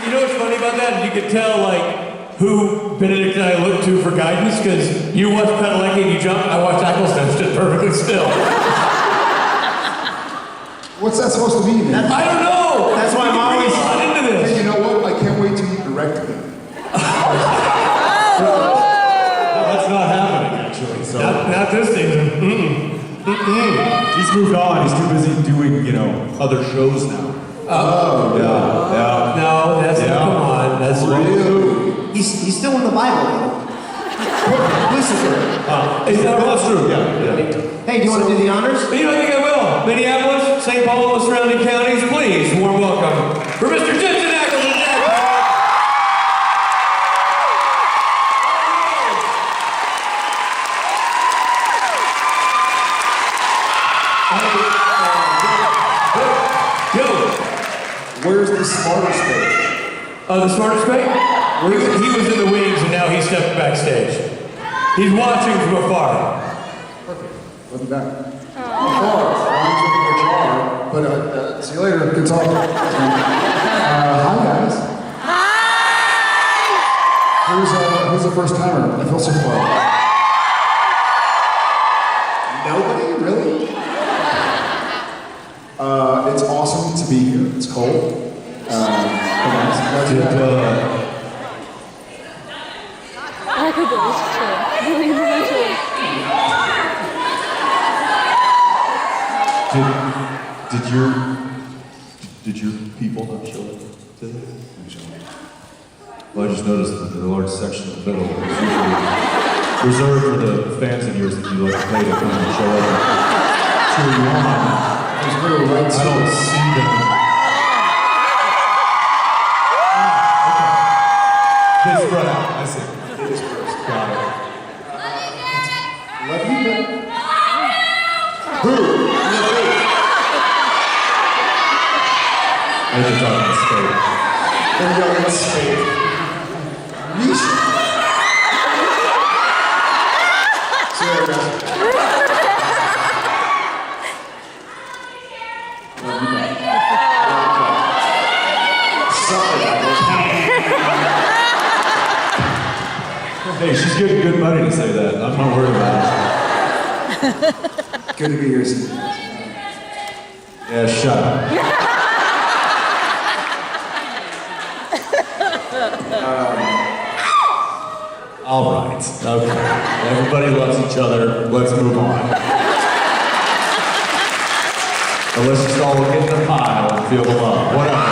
You know what's funny about that? You could tell, like, who Benedict and I look to for guidance, because you watch Padalecki and you jump, I watch Eccleston stood perfectly still. What's that supposed to mean? I don't know! That's why I'm always into this. Hey, you know what? I can't wait till you direct me. That's not happening, actually. So. Not this season. He's moved on. He's too busy doing, other shows now. Oh, yeah. No, that's come on. That's real. He's still in the Bible. Lucifer. That's true. Yeah. Hey, do you want to do the honors? I think I will. Minneapolis, St. Paul, and the surrounding counties, please, warm welcome for Mr. Jensen Eccleston. Where's the smarter stage? The smarter stage? He was in the wings and now he stepped backstage. He's watching from afar. Perfect. Looking back. Afar. I'm looking at jar. But see you later. Good talk. Hi guys. Hi. Who's the first timer? I feel so far. Nobody? Really? It's awesome to be here. It's cold. Did your people not show up today? Well, I just noticed that the large section in the middle is usually reserved for the fans of yours that you like to pay to come and show up and cheer you on. I don't see them. They spread out. I see. They dispersed. Got it. Love you, man. Who? I think you're talking straight. There we go. Let's stay. Yeesh. See you later, guys. Love you. Hey, she's getting good money to say that. I'm not worried about it. Good to be here, Steve. Yeah, shut up. All right. Okay. Everybody loves each other. Let's move on. Or let's just all get in the pile and feel the love. Whatever.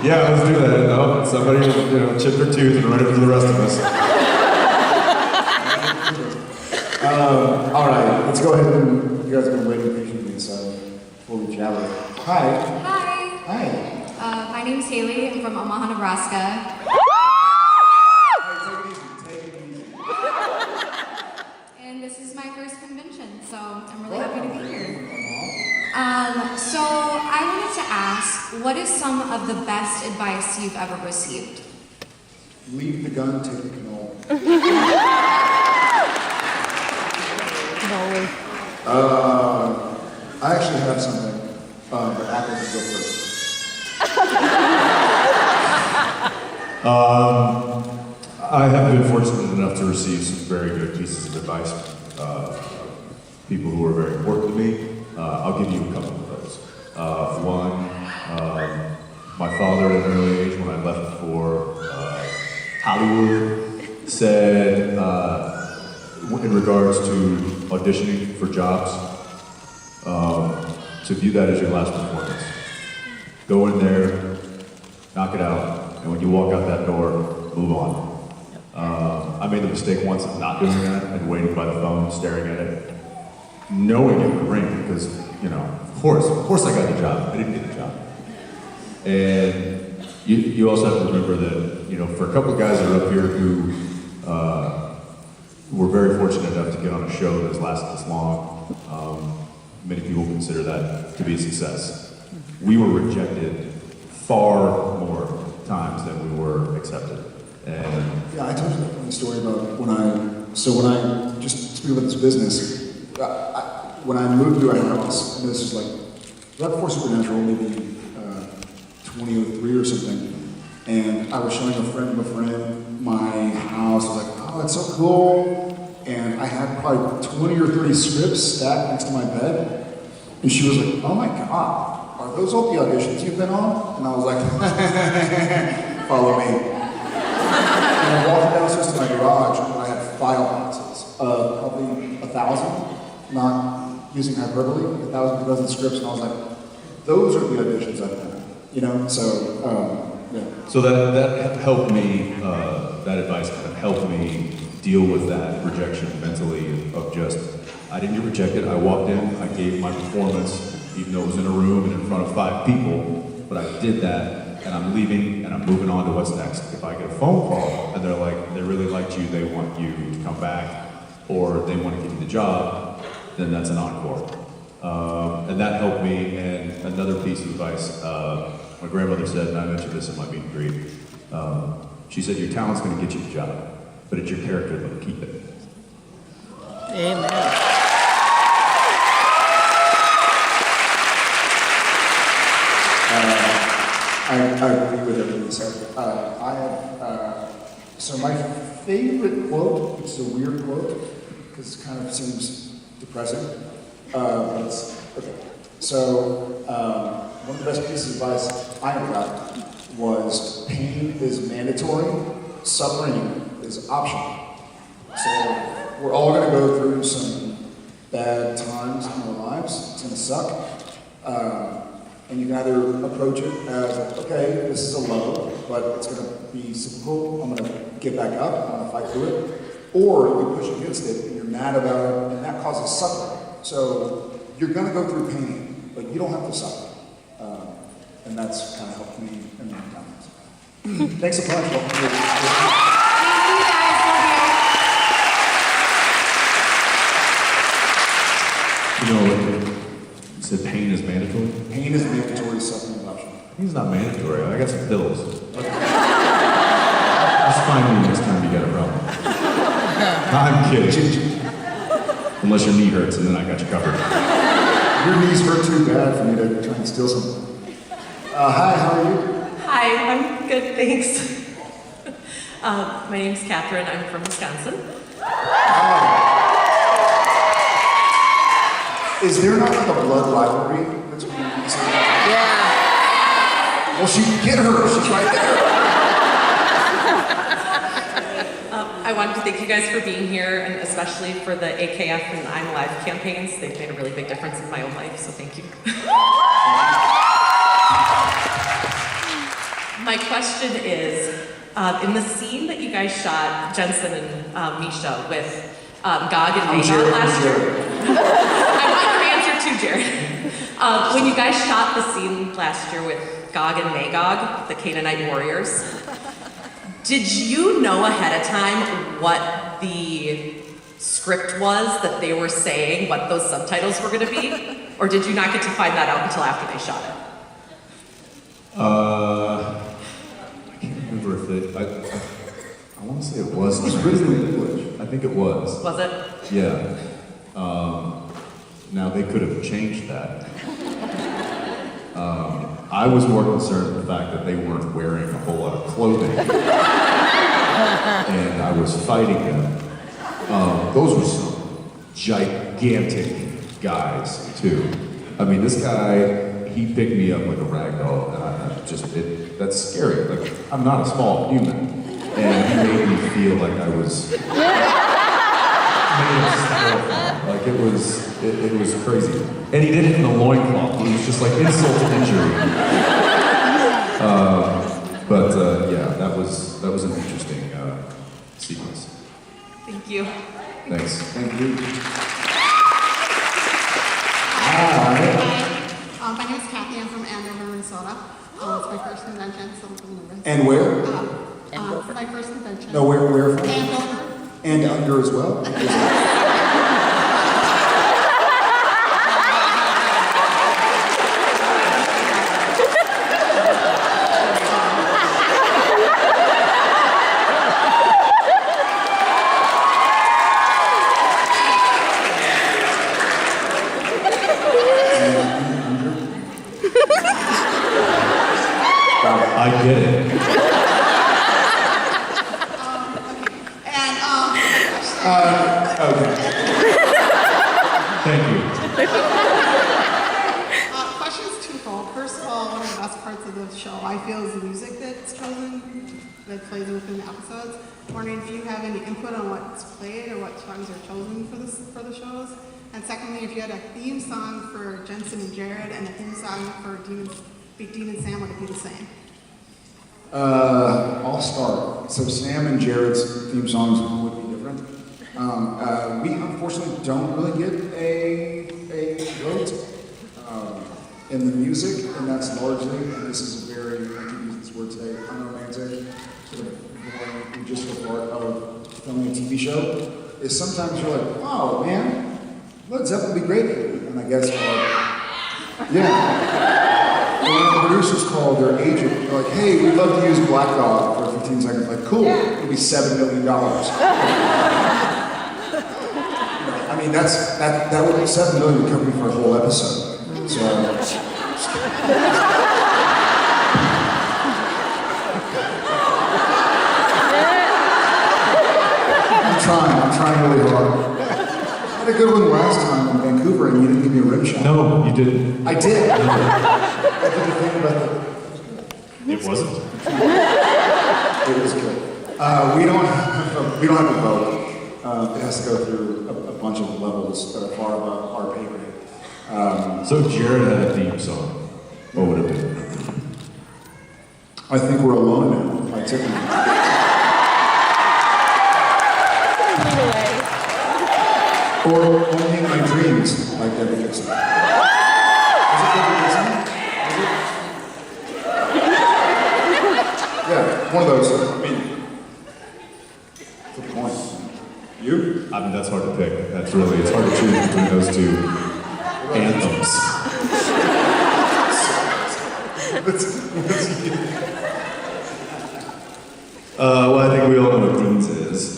Yeah, let's do that. No, somebody will, chip their tooth and run it for the rest of us. All right, let's go ahead and you guys have been waiting patiently, so before we jabber. Hi. Hi. Hi. My name's Haley. I'm from Omaha, Nebraska. Take it easy. And this is my first convention, so I'm really happy to be here. So I wanted to ask, what is some of the best advice you've ever received? Leave the gun, take the canola. I actually have something, but Apple can go first. I have been fortunate enough to receive some very good pieces of advice from people who are very important to me. I'll give you a couple of those. One, my father at an early age, when I left for Hollywood, said in regards to auditioning for jobs, to view that as your last performance. Go in there, knock it out, and when you walk out that door, move on. I made the mistake once of not doing that and waiting by the phone, staring at it, knowing it would ring because, of course I got the job. I didn't get the job. And you also have to remember that, for a couple of guys that are up here who were very fortunate enough to get on a show that's lasted this long, many people consider that to be a success. We were rejected far more times than we were accepted. And Yeah, I told you that funny story about when I just speak about this business, when I moved to a house, and this is like, right before Supernatural, maybe 2003 or something, and I was showing a friend of a friend my house. I was like, oh, it's so cool. And I had probably 20 or 30 scripts stacked next to my bed. And she was like, oh my God, are those all the auditions you've been on? And I was like, follow me. And I walked downstairs to my garage and I had file boxes of probably 1,000, not using hyperbole, 1,000 scripts. And I was like, those are the auditions I've done. So, yeah. so that helped me, that advice kind of helped me deal with that rejection mentally of just, I didn't get rejected, I walked in, I gave my performance, even though it was in a room and in front of 5 people, but I did that, and I'm leaving, and I'm moving on to what's next. If I get a phone call, and they're like, they really liked you, they want you to come back, or they want to give you the job, then that's an encore. And that helped me, and another piece of advice, my grandmother said, and I mentioned this in my meet and greet, she said, your talent's going to get you the job, but it's your character that'll keep it. Amen. I agree with everything you said. So my favorite quote, which is a weird quote, because it kind of seems depressing, but it's, okay. So one of the best pieces of advice I ever got was pain is mandatory, suffering is optional. So we're all going to go through some bad times in our lives. It's going to suck. And you can either approach it as, okay, this is a low, but it's going to be cyclical. I'm going to get back up. I'm going to fight through it. Or you push against it and you're mad about it, and that causes suffering. So you're going to go through pain, but you don't have to suffer. And that's kind of helped me in my times. Thanks a bunch. Thank you guys. Love you. You said pain is mandatory? Pain is mandatory, suffering is optional. Pain's not mandatory, I got some pills. Just find me next time you got a problem. I'm kidding. Unless your knee hurts, and then I got you covered. Your knees hurt too bad for me to try and steal something. Hi, how are you? Hi, I'm good, thanks. My name's Catherine, I'm from Wisconsin. Is there not like a blood rivalry between these? Yeah. Well, get her. She's right there. I wanted to thank you guys for being here, and especially for the AKF and I'm Alive campaigns. They've made a really big difference in my own life, so thank you. My question is, in the scene that you guys shot, Jensen and Misha, with Gog and Magog last year. I want your answer too, Jared. When you guys shot the scene last year with Gog and Magog, the Canaanite warriors, did you know ahead of time what the script was that they were saying, what those subtitles were going to be? Or did you not get to find that out until after they shot it? I can't remember if it. I want to say it was. It was written in English. I think it was. Was it? Yeah. Now they could have changed that. I was more concerned with the fact that they weren't wearing a whole lot of clothing, and I was fighting them. Those were some gigantic guys too. I mean, this guy, he picked me up like a rag doll, and that's scary. Like, I'm not a small human, and he made me feel like I was made of styrofoam. Like it was crazy. And he did it in the loincloth. It was just like insult to injury. Yeah, that was an interesting sequence. Thank you. Thanks. Thank you. Hi. My name is Kathy. I'm from Andover, Minnesota. It's my first convention, so I'm from nervous. And where? My first convention. No, where from? Andover. And under as well? I get it. Okay. Thank you. Question's twofold. First of all, one of the best parts of the show, I feel, is the music that's chosen, that plays within the episodes. Wondering if you have any input on what's played or what songs are chosen for the shows. And secondly, if you had a theme song for Jensen and Jared and a theme song for Big Dean and Sam, would it be the same? I'll start. So Sam and Jared's theme songs would be different. We unfortunately don't really get a vote in the music, and that's largely, and this is a very, I keep using this word today, unromantic, sort of boring, logistical part of filming a TV show, is sometimes you're like, oh man, Led Zeppelin would be great for you. And I guess, yeah. And when the producers called their agent, they're like, hey, we'd love to use Black Dog for 15 seconds. Like, cool, it'll be $7 million. I mean, that would be $7 million would cover me for a whole episode. So, I'm trying really hard. I had a good one last time in Vancouver and you didn't give me a rim shot. No, you didn't. I did. I did the thing about It wasn't. it was good. We don't have a vote. It has to go through a bunch of levels that are far above our pay grade. So if Jared had a theme song, what would it be? I think we're alone now by Tiffany. Or Only in My Dreams, like Debbie Gibson. Is it Debbie Gibson? Is it? Yeah, one of those. I mean, good point. You? I mean, that's hard to pick. It's hard to choose between those two anthems. Well, I think we all know what Dean's is.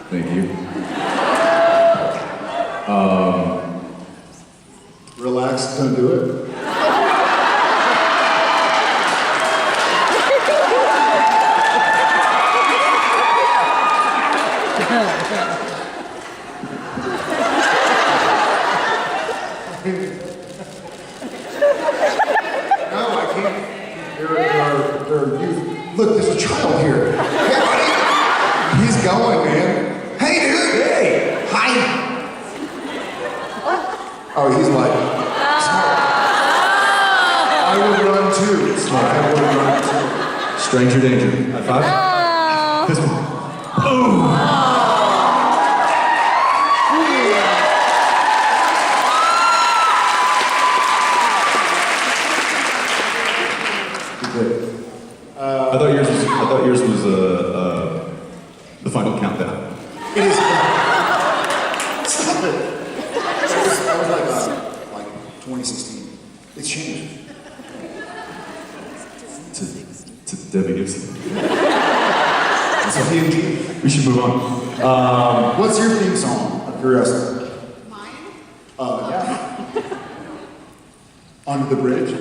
Thank you. Alex gonna do it? No, I can't. They're youth. Look, there's a child here. Hey, buddy. He's going, man. Hey, dude. Hey. Hi. Oh, he's like, smart. I would run too. Smart. I would run too. Stranger danger. High five. This one. Boom. I I thought yours was the final countdown. It is. Stop it. That was like 2016. It's changed. To Debbie Gibson. It's a PMG. We should move on. What's your theme song? Out of curiosity. Mine? Yeah. Under the bridge?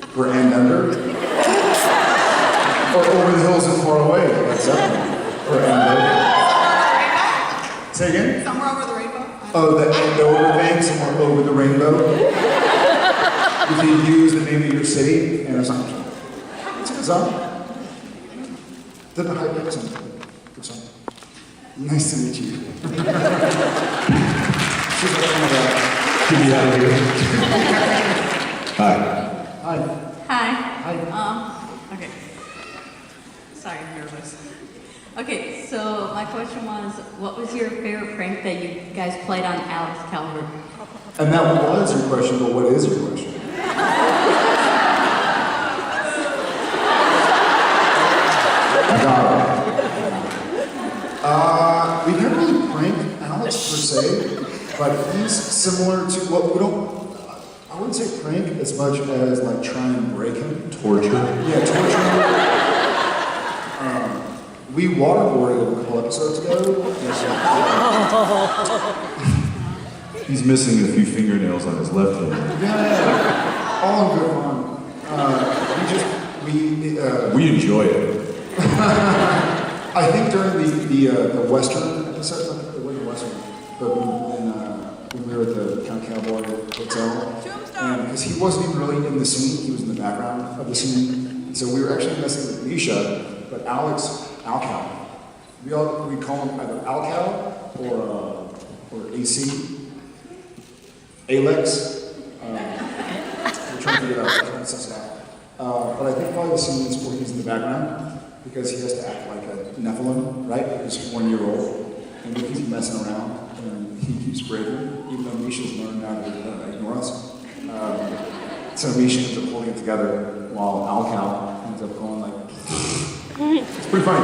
For and under? Or over the hills and far away? That's Zeppelin. Or and under. Say again? Somewhere over the rainbow? Oh, the and over thing, somewhere over the rainbow. If you use the name of your city and or something. It's a good song. Doesn't hype up something. Good song. Nice to meet you. She's like, oh my God. Get me out of here. Hi. Hi. Hi. Hi. Okay. Sorry, I'm nervous. Okay, so my question was, what was your favorite prank that you guys played on Alex Calvert? And that was your question, but what is your question? I got it. We never really pranked Alex per se, but he's similar to what we don't. I wouldn't say prank as much as like try and break him. Torture. Yeah, torture him. We waterboarded him a couple episodes ago. He's missing a few fingernails on his left hand. Yeah, all in good fun. We enjoy it. I think during the Western episode, it wasn't Western, but when we were at the Count Cowboy Hotel, and because he wasn't even really in the scene, he was in the background of the scene, and so we were actually messing with Misha, but Alex, Alcal. We call him either Alcal or AC, Alex. We're trying to figure it out. We're trying to suss it out. But I think probably the scenes where he's in the background because he has to act like a Nephilim, right? He's 1 year old, and we keep messing around, and he keeps breaking, even though Misha's learned how to ignore us. So Misha ends up holding it together while Alcal ends up going like, it's pretty funny.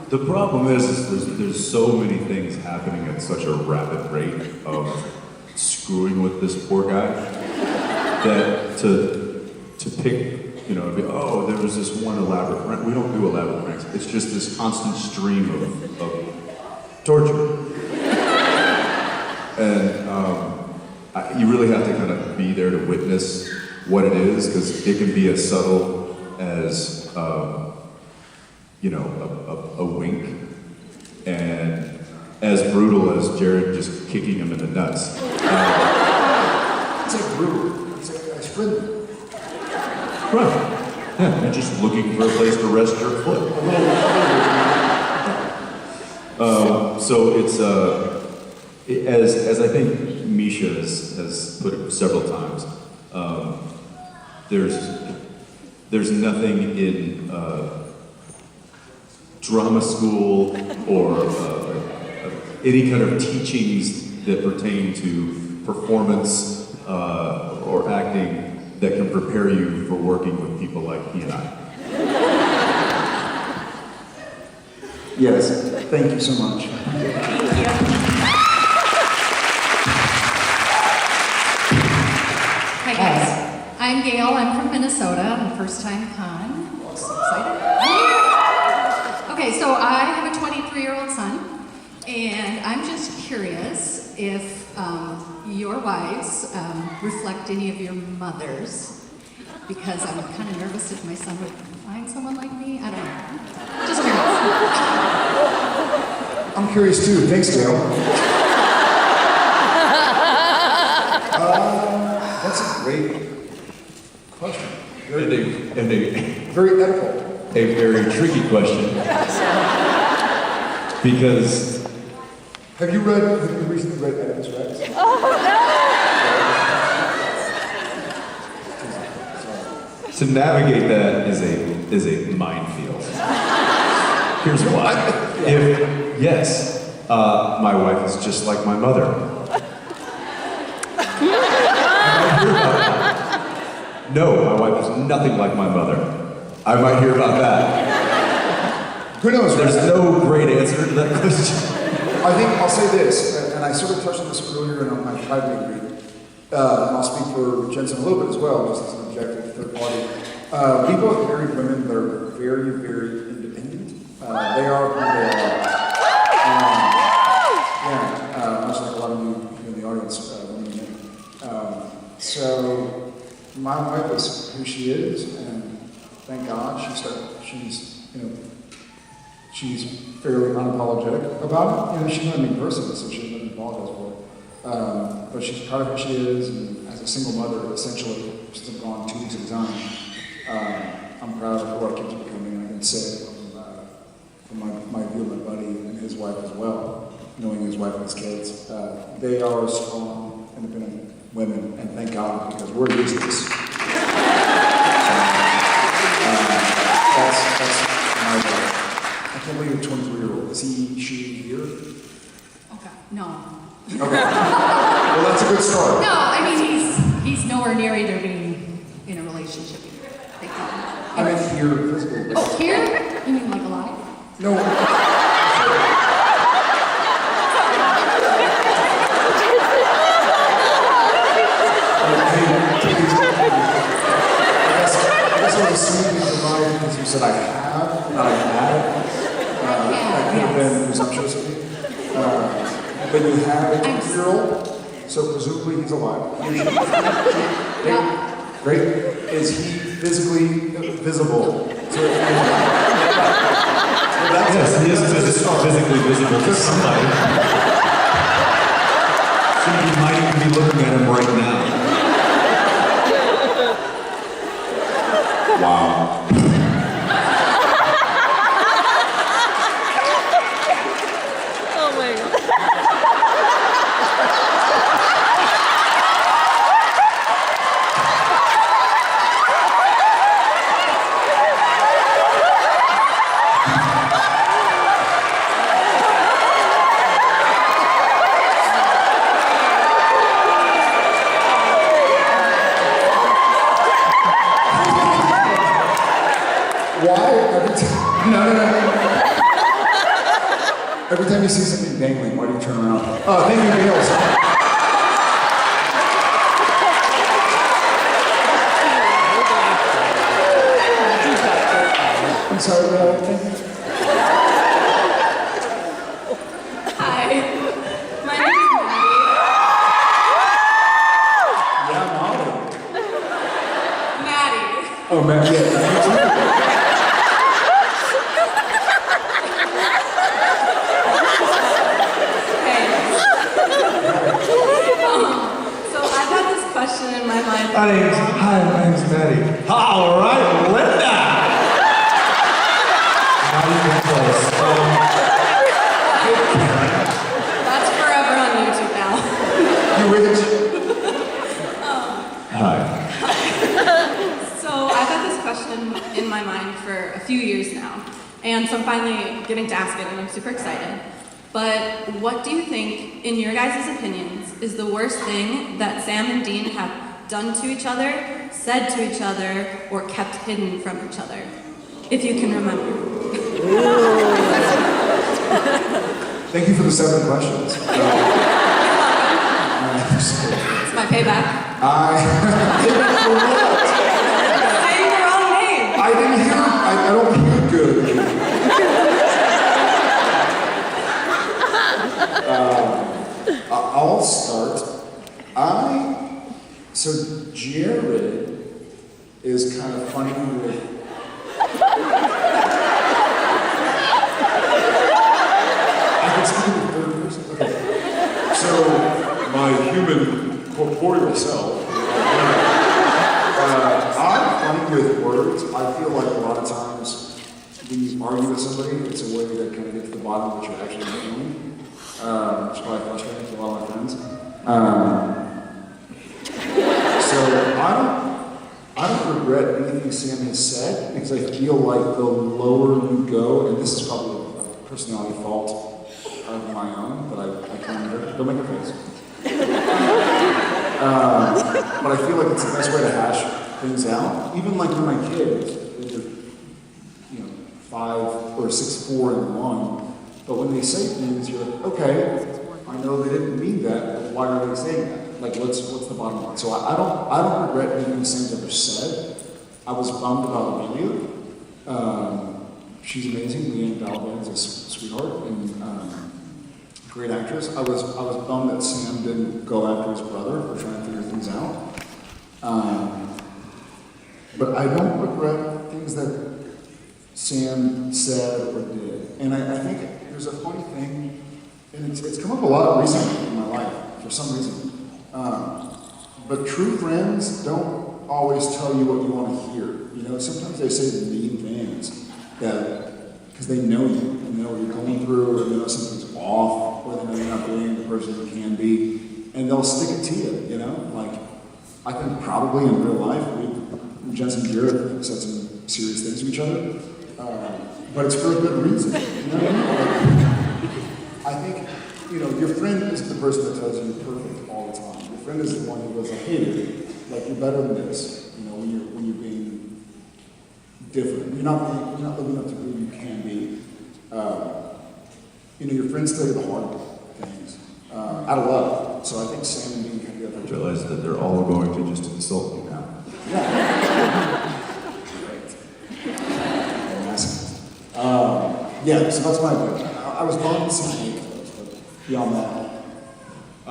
The problem is there's so many things happening at such a rapid rate of screwing with this poor guy that to pick, oh, there was this one elaborate prank. We don't do elaborate pranks. It's just this constant stream of torture. And you really have to kind of be there to witness what it is, because it can be as subtle as, a wink, and as brutal as Jared just kicking him in the nuts. It's like brutal. It's like I sprint. Right. Yeah, and just looking for a place to rest your foot. So it's as I think Misha has put it several times. There's nothing in drama school or any kind of teachings that pertain to performance or acting that can prepare you for working with people like he and I. Yes, thank you so much. Hi guys, I'm Gail. I'm from Minnesota. I'm a first-time con. So excited. Okay, so I have a 23-year-old son, and I'm just curious. if your wives reflect any of your mothers, because I'm kind of nervous if my son would find someone like me. I don't know. Just curious. I'm curious too. Thanks, Dale. That's a great question. And a Very ethical. very tricky question. Because Have you recently read Oedipus Rex? to navigate that is a minefield. Here's why. My wife is just like my mother. No, my wife is nothing like my mother. I might hear about that. Who knows? There's no great answer to that question. I think I'll say this, and I sort of touched on this earlier and I tried to agree. And I'll speak for Jensen a little bit as well, just as an objective third party. We both married women that are very, very independent. They are who they are. Much like a lot of you in the audience, women and men. So my wife is who she is, and thank God she's fairly unapologetic about it. She's not a mean person, so she doesn't apologize for it. But she's proud of who she is, and as a single mother, essentially, since I'm gone 2 weeks at a time, I'm proud of who our kids are becoming, and I can say it from my view of my buddy and his wife as well, knowing his wife and his kids. They are strong, independent women, and thank God, because we're useless. That's my wife. I can't believe a 23-year-old. Is he, she here? Okay. No. Okay. Well, that's a good start. No, I mean, he's nowhere near either being in a relationship either. Thank God. I meant here physically. Oh, here? You mean like alive? No. I guess I was assuming you provided because you said I have, not I had. That could have been presumptuous of me. But you have a 2-year-old, so presumably he's alive. Yeah. Great. Is he physically visible? Yes, he is physically visible to somebody. Somebody might even be looking at him right now. Wow. Oh my God. Why every time? No. Every time you see something dangling, why do you turn around? Oh, thank you, Niels. I'm sorry, thank you. Hi, my name is Maddie. Yeah, Molly. Maddie. Oh, man, yeah. So I've had this question in my mind. Hi, my name's Maddie. All right, Linda. Not even close. That's forever on YouTube now. You rich? Hi. So I've had this question in my mind for a few years now, and so I'm finally getting to ask it, and I'm super excited. But what do you think, in your guys' opinions, is the worst thing that Sam and Dean have done to each other, said to each other, or kept hidden from each other? If you can remember. Thank you for the 7 questions. It's my payback. Payback for what? Saying the wrong name. I didn't hear. I don't hear good. I'll start. So Jared is kind of funny with. I can speak in the third person. Okay. So my human corporeal self. I'm funny with words. I feel like a lot of times when you argue with somebody, it's a way to kind of get to the bottom of what you're actually feeling. It's probably frustrating to a lot of my friends. So I don't regret anything Sam has said because I feel like the lower you go, and this is probably a personality fault of my own, but I can't don't make a face. But I feel like it's the best way to hash things out. Even like when my kids, they're 5 or 6, 4, and 1. But when they say things, you're like, okay, I know they didn't mean that, but why are they saying that? Like, what's the bottom line? So I don't regret anything Sam's ever said. I was bummed about Amelia. She's amazing. Leanne Balban's a sweetheart and great actress. I was bummed that Sam didn't go after his brother for trying to figure things out. But I don't regret things that Sam said or did. And I think there's a funny thing, and it's come up a lot recently in my life for some reason. But true friends don't always tell you what you want to hear. You know, sometimes they say the mean things because they know you and they know what you're going through, or they know something's off, or they know you're not being the person you can be, and they'll stick it to you. You know, like I think probably in real life Jensen and Jared said some serious things to each other, but it's for a good reason. You know what I mean? Like, I think your friend isn't the person that tells you you're perfect all the time. Your friend is the one who goes like, hey, dude, like you're better than this. When you're being different, you're not living up to who you can be. Your friends tell you the hard things out of love. So I think Sam and me can get that. Realize that they're all going to just insult you now. Yeah. Yeah, so that's my opinion. I was bummed to see Hank, but beyond that. I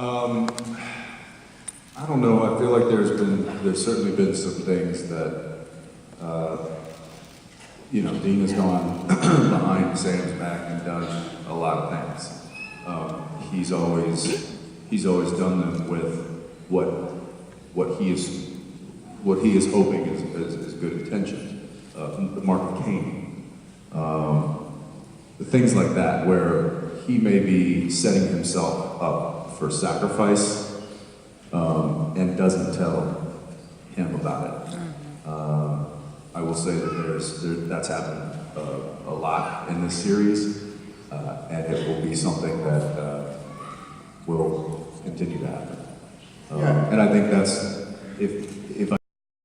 don't know. I feel like there's certainly been some things that, Dean has gone behind Sam's back and done a lot of things. He's always done them with what he is hoping is good intention. The mark of Cain. Things like that, where he may be setting himself up for sacrifice and doesn't tell him about it. I will say that that's happened a lot in this series, and it will be something that will continue to happen. And I think that's if